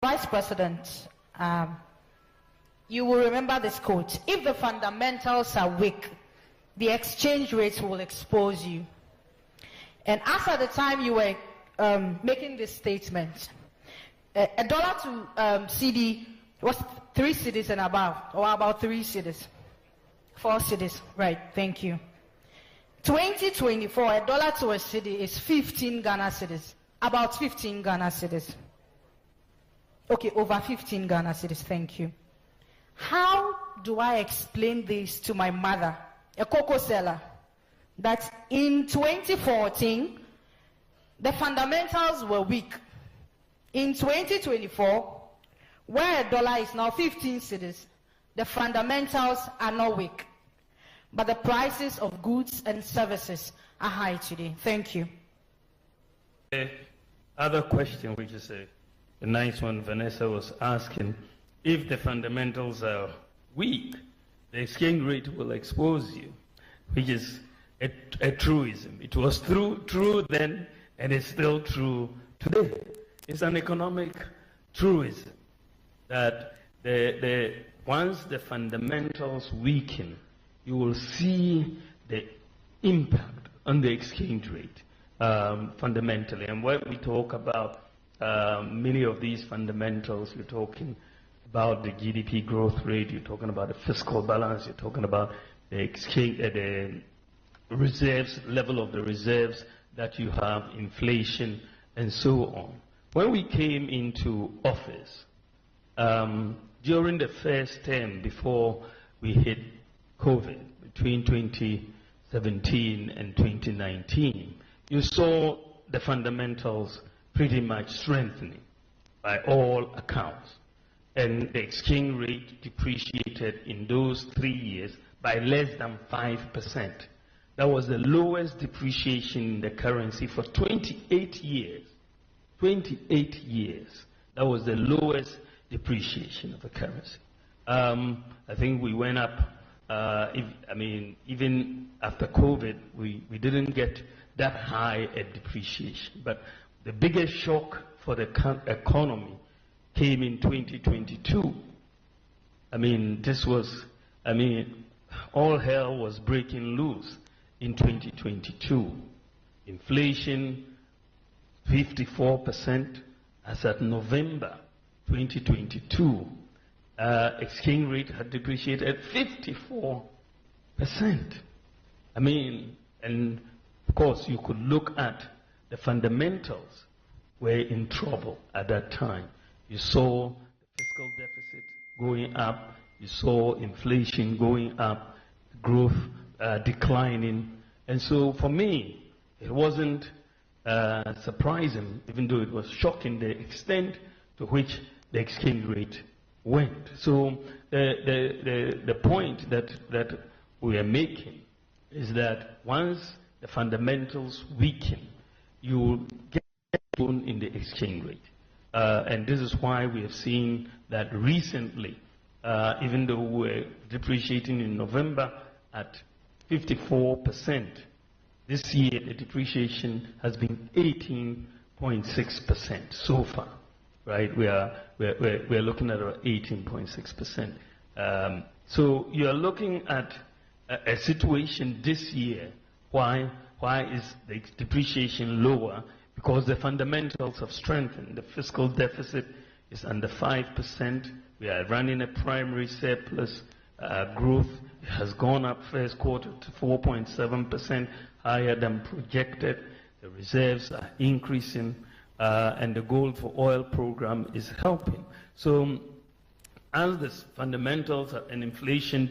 Vice President, you will remember this quote: if the fundamentals are weak, the exchange rate will expose you. And as at the time you were making this statement, a dollar to CD was 3 cedis and above, or about 3 cedis, 4 cedis, right? Thank you. 2024, a dollar to a cedi is 15 Ghana cedis, about 15 Ghana cedis. Okay, over 15 Ghana cedis, thank you. How do I explain this to my mother, a cocoa seller, that in 2014, the fundamentals were weak? In 2024, where a dollar is now 15 cedis, the fundamentals are not weak, but the prices of goods and services are high today. Thank you. Other question, which is a nice one, Vanessa was asking, if the fundamentals are weak, the exchange rate will expose you, which is a truism. It was true then, and it's still true today. It's an economic truism that once the fundamentals weaken, you will see the impact on the exchange rate fundamentally. And when we talk about many of these fundamentals, you're talking about the GDP growth rate, you're talking about the fiscal balance, you're talking about the exchange, the reserves, level of the reserves that you have, inflation, and so on. When we came into office, during the first term before we hit COVID, between 2017 and 2019, you saw the fundamentals pretty much strengthening by all accounts. And the exchange rate depreciated in those 3 years by less than 5%. That was the lowest depreciation in the currency for 28 years. 28 years. That was the lowest depreciation of the currency. I think we went up, even after COVID, we didn't get that high a depreciation. But the biggest shock for the economy came in 2022. All hell was breaking loose in 2022. Inflation, 54% as at November 2022. Exchange rate had depreciated at 54%. And of course, you could look at the fundamentals were in trouble at that time. You saw the fiscal deficit going up, you saw inflation going up, growth declining. And so for me, it wasn't surprising, even though it was shocking, the extent to which the exchange rate went. So the point that we are making is that once the fundamentals weaken, you will get in the exchange rate. And this is why we have seen that recently, even though we're depreciating in November at 54%, this year the depreciation has been 18.6% so far, right? We're looking at about 18.6%. So you are looking at a situation this year. Why is the depreciation lower? Because the fundamentals have strengthened. The fiscal deficit is under 5%. We are running a primary surplus. Growth has gone up first quarter to 4.7%, higher than projected. The reserves are increasing, and the Gold for Oil program is helping. So as the fundamentals and inflation